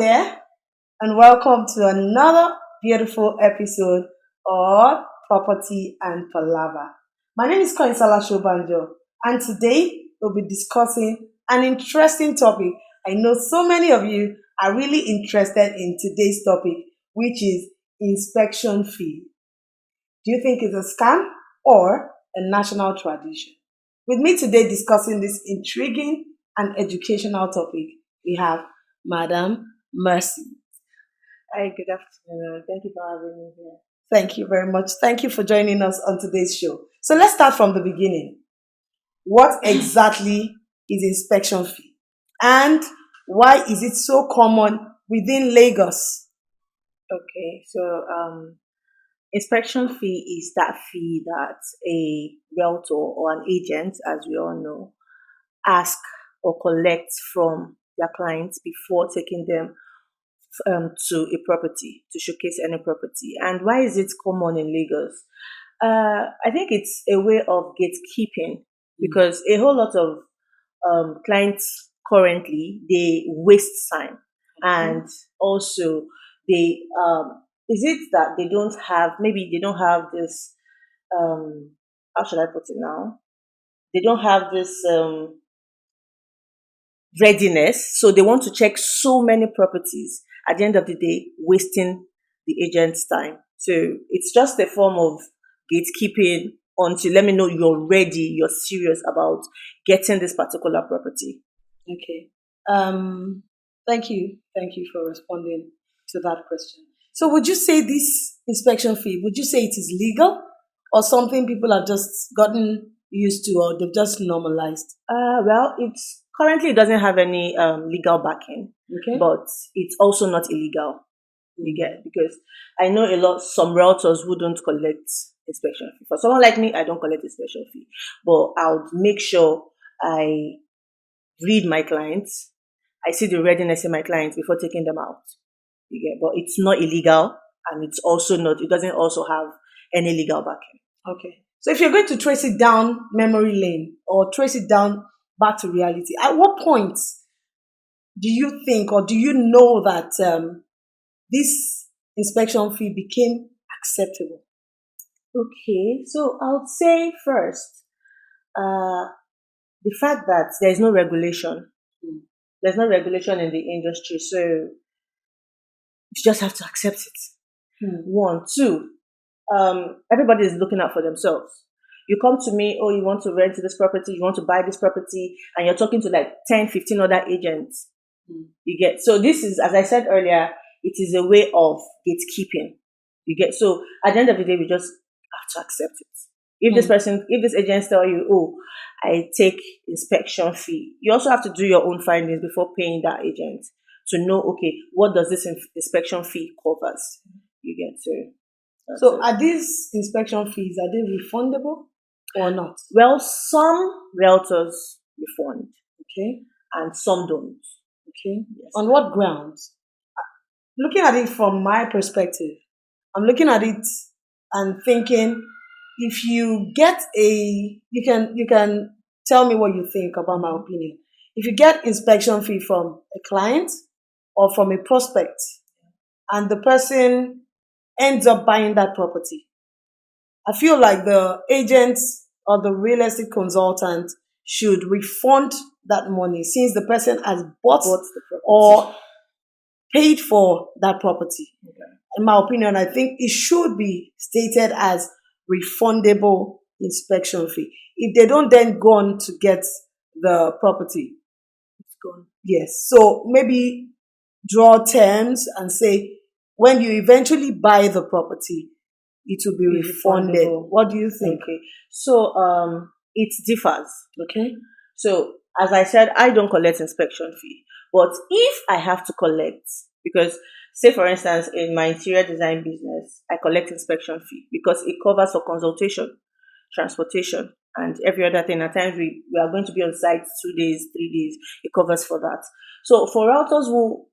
there, and welcome to another beautiful episode of Property and Palava. My name is Koinsala Shobanjo, and today we'll be discussing an interesting topic. I know so many of you are really interested in today's topic, which is inspection fee. Do you think it's a scam or a national tradition? With me today discussing this intriguing and educational topic, we have Madam Mercy. Hi, good afternoon. Thank you for having me here. Thank you very much. Thank you for joining us on today's show. So let's start from the beginning. What exactly is inspection fee? And why is it so common within Lagos? Okay, inspection fee is that fee that a realtor or an agent, as we all know, ask or collect from their clients before taking them to a property, to showcase any property. And why is it common in Lagos? I think it's a way of gatekeeping because a whole lot of clients currently they waste time, and also they is it that they don't have, maybe they don't have this how should I put it now, they don't have this readiness, so they want to check so many properties at the end of the day, wasting the agent's time. So it's just a form of gatekeeping until let me know you're ready, you're serious about getting this particular property. Okay. Thank you. Thank you for responding to that question. So would you say this inspection fee, would you say it is legal or something people have just gotten used to or they've just normalized? Well, it's currently it doesn't have any legal backing, Okay. but it's also not illegal. You get, because I know some realtors who don't collect inspection fee. For someone like me, I don't collect inspection fee, but I'll make sure I read my clients. I see the readiness in my clients before taking them out. You get, but it's not illegal, and it's also not. It doesn't also have any legal backing. Okay. So if you're going to trace it down memory lane or trace it down back to reality, at what point do you think or do you know that this inspection fee became acceptable? Okay, so I would say first, the fact that there is no regulation. There's no regulation in the industry, so you just have to accept it. One, two, everybody is looking out for themselves. You come to me, oh, you want to rent this property, you want to buy this property, and you're talking to like 10, 15 other agents. You get, so this is, as I said earlier, it is a way of gatekeeping. You get, so at the end of the day, we just have to accept it. If this agent tell you, oh, I take inspection fee, you also have to do your own findings before paying that agent to know, okay, what does this inspection fee covers? You get, so are these inspection fees, are they refundable or not? Well, some realtors refund, okay, and some don't. Okay. Yes. On what grounds? Looking at it from my perspective, I'm looking at it and thinking, if you get you can tell me what you think about my opinion. If you get inspection fee from a client or from a prospect, and the person ends up buying that property, I feel like the agent or the real estate consultant should refund that money since the person has bought the property or paid for that property. Okay. In my opinion, I think it should be stated as refundable inspection fee. If they don't then go on to get the property, it's gone. Yes. So maybe draw terms and say when you eventually buy the property, it will be refunded. What do you think? Okay. So it differs. Okay. So as I said, I don't collect inspection fee. But if I have to collect, because say for instance, in my interior design business, I collect inspection fee because it covers for consultation, transportation, and every other thing. At times we are going to be on site 2 days, 3 days, it covers for that. So for realtors who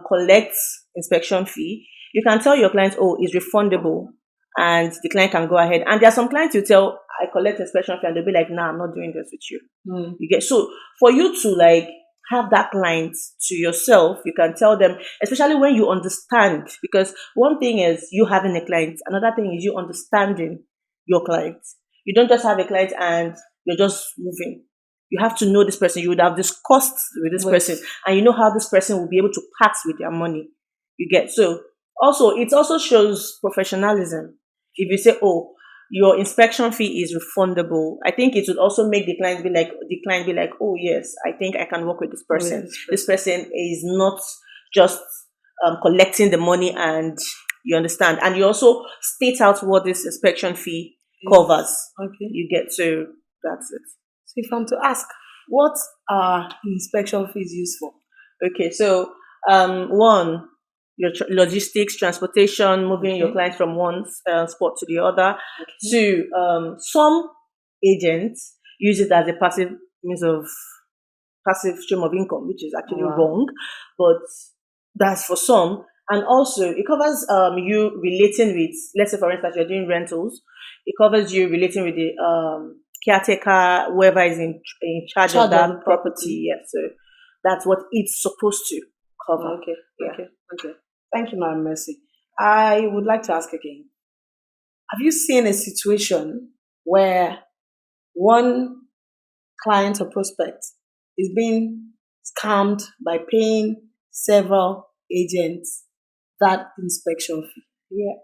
collect inspection fee, you can tell your clients, oh, it's refundable, and the client can go ahead. And there are some clients you tell, I collect inspection fee, and they'll be like, nah, I'm not doing this with you. You get, so for you to like have that client to yourself. You can tell them, especially when you understand, because one thing is you having a client, another thing is you understanding your client. You don't just have a client and you're just moving. You have to know this person. You would have discussed with this Wait. person, and you know how this person will be able to part with their money. You get so. Also, it also shows professionalism. If you say, "Oh, your inspection fee is refundable," I think it would also make the client be like, "Oh yes, I think I can work with this With person. this This person. person is not just collecting the money," and you understand. And you also state out what this inspection fee covers. Okay. You get so that's it. So if I'm to ask, what are inspection fees used for? Okay, so one, your logistics, transportation, moving your Okay. client from one spot to the other. Okay. Two, some agents use it as a passive means of passive stream of income, which is actually Wow. wrong, but that's for some. And also, it covers you relating with, let's say, for instance, you're doing rentals. It covers you relating with the caretaker, whoever is in charge of Charge of that the property. property. Yeah, so that's what it's supposed to cover. Okay. Yeah. Okay. Thank you, Madam Mercy. I would like to ask again. Have you seen a situation where one client or prospect is being scammed by paying several agents that inspection fee? Yeah,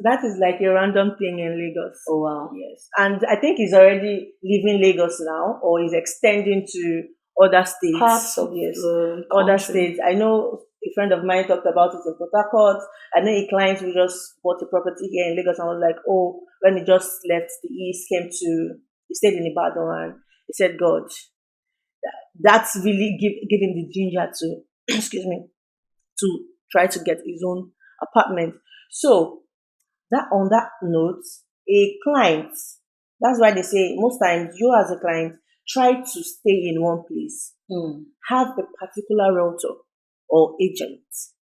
that is like a random thing in Lagos. Oh wow. Yes, and I think he's already leaving Lagos now, or he's extending to other states. Parts of yes, the other country. states. I know a friend of mine talked about it in Port Harcourt. I know a client who just bought a property here in Lagos and was like, "Oh, when he just left the east, he stayed in Ibadan, and he said, God, that's really give him the ginger to, excuse me, to try to get his own apartment." So that on that note, a client, that's why they say most times you as a client try to stay in one place. Have a particular realtor or agent.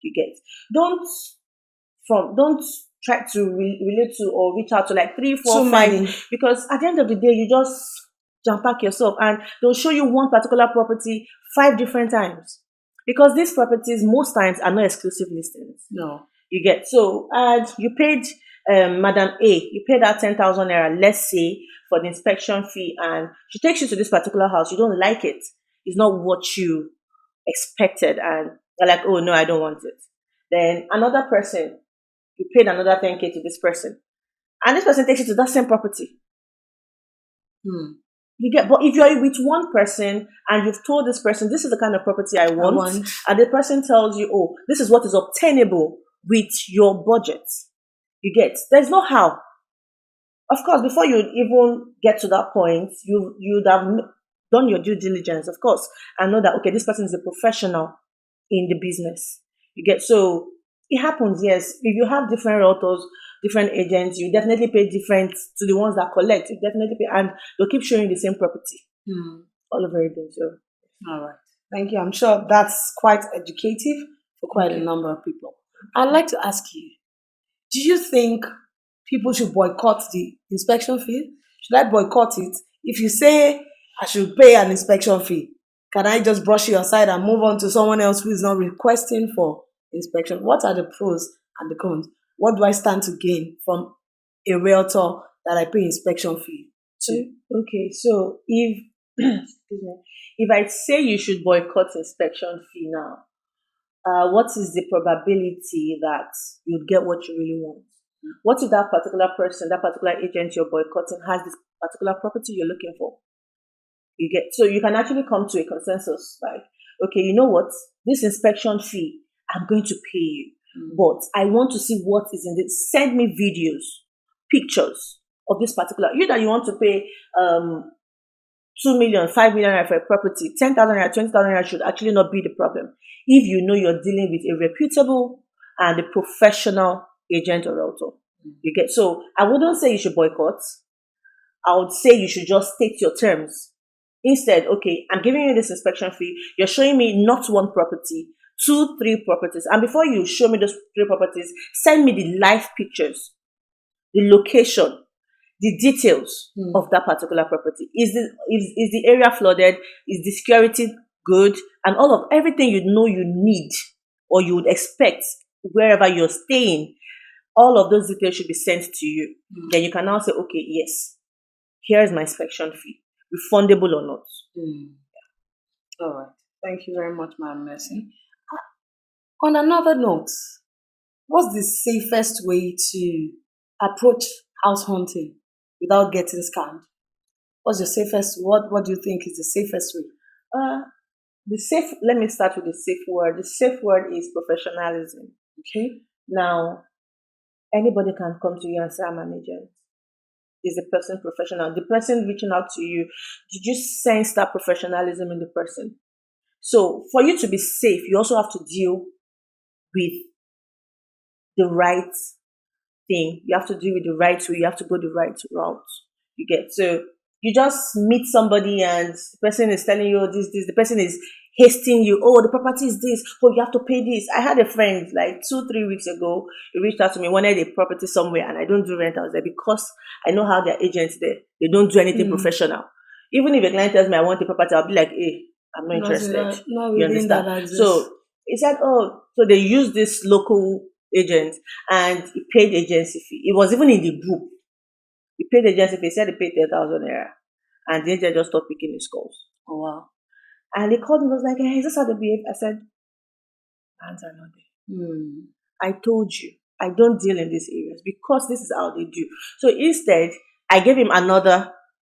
You get. Don't try to relate to or reach out to like three, four, Too five, many. because at the end of the day you just jump pack yourself and they'll show you one particular property 5 different times. Because these properties most times are not exclusive listings. No. You get so, and you paid Madam A, you paid her 10,000 naira, let's say, for the inspection fee, and she takes you to this particular house. You don't like it. It's not what you expected, and you're like, oh no, I don't want it. Then another person, you paid another 10K to this person, and this person takes you to that same property. You get, but if you're with one person and you've told this person, this is the kind of property I want, and the person tells you, oh, this is what is obtainable with your budget, you get, there's no how. Of course, before you even get to that point, you'd have done your due diligence, of course, and know that, okay, this person is a professional in the business. You get, so it happens, yes. If you have different realtors, different agents, you definitely pay different to the ones that collect. You definitely pay, and they'll keep showing the same property all over again. So, all right, thank you. I'm sure that's quite educative for quite a number of people. I'd like to ask you: do you think people should boycott the inspection fee? Should I boycott it? If you say I should pay an inspection fee, can I just brush you aside and move on to someone else who is not requesting for inspection? What are the pros and the cons? What do I stand to gain from a realtor that I pay inspection fee to? Okay, so if I say you should boycott inspection fee now, what is the probability that you'd get what you really want? What if that particular person, that particular agent you're boycotting has this particular property you're looking for? You get, so you can actually come to a consensus like, okay, you know what, this inspection fee, I'm going to pay you, but I want to see what is in it. Send me videos, pictures of this particular, you that you want to pay 2 million, 5 million for a property, 10,000 naira, 20,000 naira should actually not be the problem. If you know you're dealing with a reputable and a professional agent or realtor. You get, so I wouldn't say you should boycott. I would say you should just state your terms. Instead, okay, I'm giving you this inspection fee. You're showing me not one property, 2, 3 properties. And before you show me those 3 properties, send me the live pictures, the location, the details of that particular property. Is the area flooded? Is the security good, and all of everything you know you need or you would expect wherever you're staying, all of those details should be sent to you. Then you can now say, okay, yes, here is my inspection fee, refundable or not. All right. Thank you very much, Madam Mercy. On another note, what's the safest way to approach house hunting without getting scammed? What's your safest? What do you think is the safest way? Uh, the safe. Let me start with the safe word. The safe word is professionalism. Okay. Now, anybody can come to you and say, "I'm an agent." Is the person professional? The person reaching out to you, did you sense that professionalism in the person? So, for you to be safe, you also have to deal with the right thing. You have to do it the right way. You have to go the right route. You get, so you just meet somebody and the person is telling you, oh, this. The person is hasting you. Oh, the property is this. Oh, you have to pay this. I had a friend like 2-3 weeks ago. He reached out to me, wanted a property somewhere, and I don't do rentals there because I know how their agents there. They don't do anything professional. Even if a client tells me I want a property, I'll be like, hey, I'm not interested. Not You within that understand? access. So he said, oh, so they use this local agent and he paid agency fee. It was even in the group. He paid agency fee. He said he paid 10,000 naira. And the agent just stopped picking his calls. Oh, wow. And he called me and was like, hey, is this how they behave? I said, hands are not there. I told you, I don't deal in these areas because this is how they do. So instead, I gave him another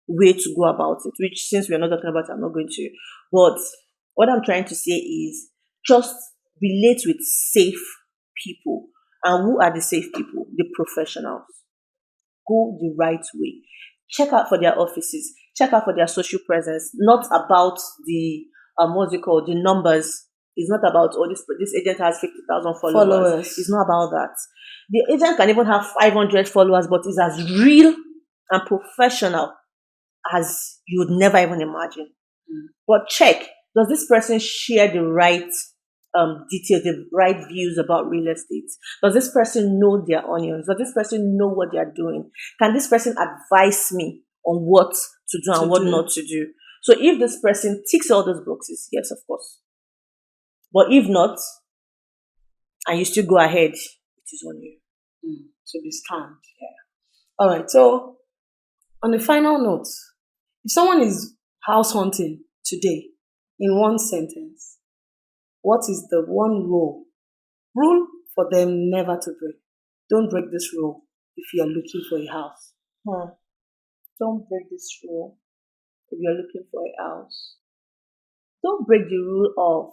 way to go about it, which since we're not talking about it, I'm not going to. But what I'm trying to say is just relate with safe people. And who are the safe people? The professionals. Go the right way. Check out for their offices. Check out for their social presence. Not about the what's it called? The numbers. It's not about this agent has 50,000 followers. It's not about that. The agent can even have 500 followers, but is as real and professional as you would never even imagine. But check, does this person share the right details, the right views about real estate? Does this person know their onions? Does this person know what they are doing? Can this person advise me on what to do and what not to do? So if this person ticks all those boxes, yes, of course. But if not, and you still go ahead, it is on you. To be scammed. Yeah. All right. So on the final note, if someone is house hunting today in one sentence, what is the one rule for them never to break? Don't break this rule if you are looking for a house. Don't break this rule if you're looking for a house. Don't break the rule of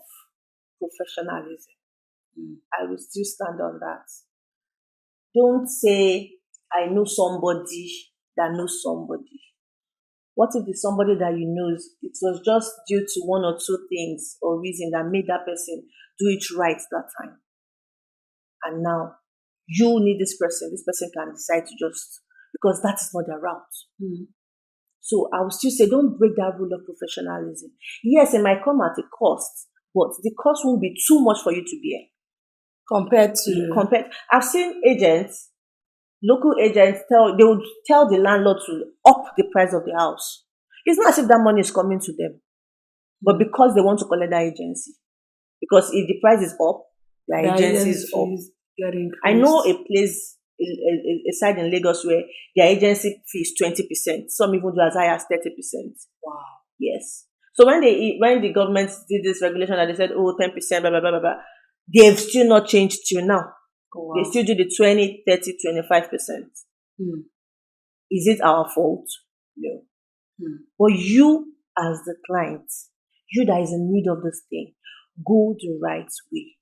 professionalism. I will still stand on that. Don't say, I know somebody that knows somebody. What if the somebody that you know, it was just due to one or two things or reason that made that person do it right that time? And now you need this person can decide to just, because that is not their route. So I would still say, don't break that rule of professionalism. Yes, it might come at a cost, but the cost won't be too much for you to bear. I've seen agents, local agents they would tell the landlord to up the price of the house. It's not as if that money is coming to them, but because they want to collect that agency. Because if the price is up, the agency is up. I know a place, a site in Lagos where their agency fee is 20%. Some even do as high as 30%. Wow. Yes. So when the government did this regulation and they said, 10%, blah, blah, blah, blah, blah, they've still not changed till now. Oh, wow. They still do the 20, 30, 25%. Is it our fault? No. But you as the client, you that is in need of this thing, go the right way.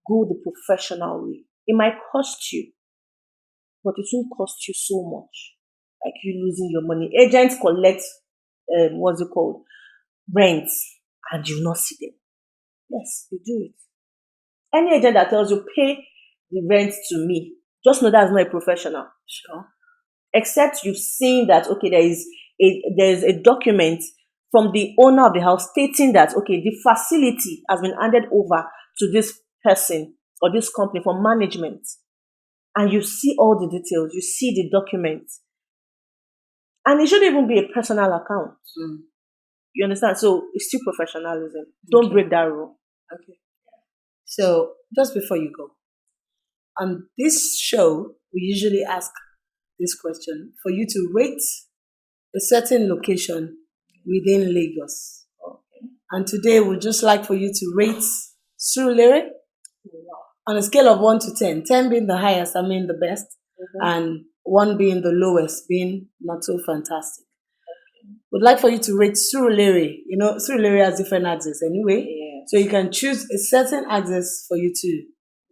Go the professional way. It might cost you, but it won't cost you so much. Like you losing your money. Agents collect, rents, and you not see them. Yes, they do it. Any agent that tells you pay the rent to me, just know that's not a professional. Sure. Except you've seen that, okay, there is a document from the owner of the house stating that, okay, the facility has been handed over to this person or this company for management. And you see all the details, you see the document. And it shouldn't even be a personal account. You understand? So it's still professionalism. Don't Okay. break that rule. Okay. So just before you go, on this show, we usually ask this question for you to rate a certain location within Lagos. Okay. And today we'd just like for you to rate Surulere Wow. on a scale of 1 to 10. 10 being the highest, I mean the best, Mhm. and 1 being the lowest, being not so fantastic. Would like for you to rate Surulere. You know, Surulere has different axes anyway. Yeah. So you can choose a certain axis for you to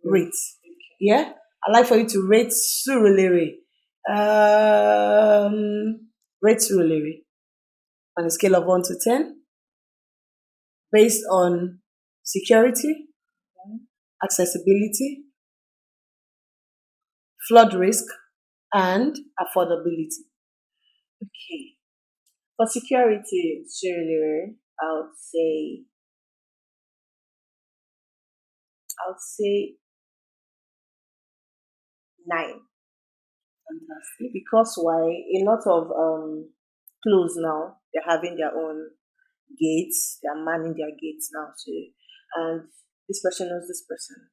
rate. Okay. Yeah? I'd like for you to rate Surulere. Rate Surulere on a scale of 1 to 10 based on security, accessibility, flood risk, and affordability. Okay. For security, surely, I would say 9. Fantastic. Because why? A lot of clothes now, they're having their own gates, they're manning their gates now. So, and this person knows this person.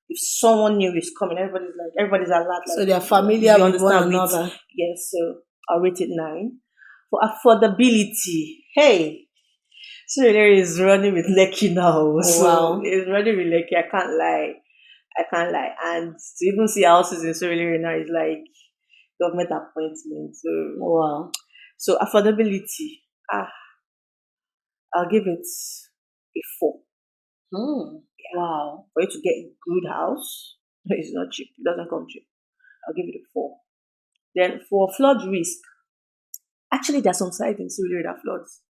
If someone new is coming, everybody's alert. Like, So they are familiar you with one understand another. Yes, so I'll rate it 9. For affordability, hey, so there is running with Lekki now. So Wow. it's running with Lekki. I can't lie. I can't lie. And to even see houses in Surulere now is like government appointment. Wow. So affordability, ah, I'll give it a 4. Wow. For you to get a good house, it's not cheap. It doesn't come cheap. I'll give it a 4. Then for flood risk, actually there's some sites in Surulere that floods.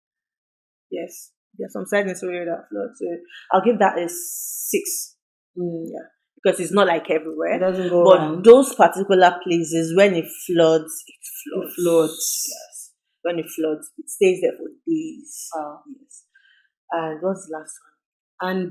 Yes, there's some sites in Surulere that floods. So I'll give that a 6. Yeah, because it's not like It everywhere. doesn't go But around. those particular places, when it floods, it floods. It floods. Yes. When it floods, it stays there for days. Wow. Yes. And what's the last And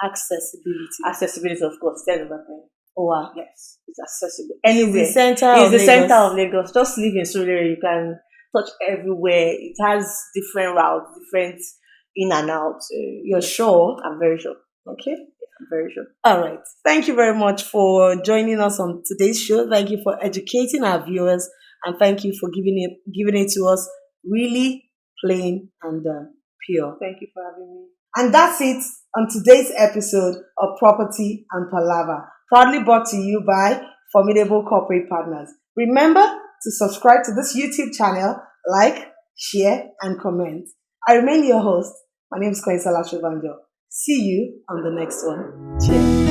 accessibility. one? Accessibility, of course, 10/10. Wow. Yes, it's accessible It's anywhere. the center It's of the Lagos. center of Lagos. Just live in Surulere, you can touch everywhere. It has different routes, different in and out. You're sure? I'm very sure. Okay. I'm very sure. All right. Thank you very much for joining us on today's show. Thank you for educating our viewers, and thank you for giving it to us really plain and pure. Thank you for having me. And that's it on today's episode of Property and Palava, proudly brought to you by Formidable Corporate Partners. Remember to subscribe to this YouTube channel, like, share, and comment. I remain your host. My name is Koinsala Shovanjo. See you on the next one. Cheers.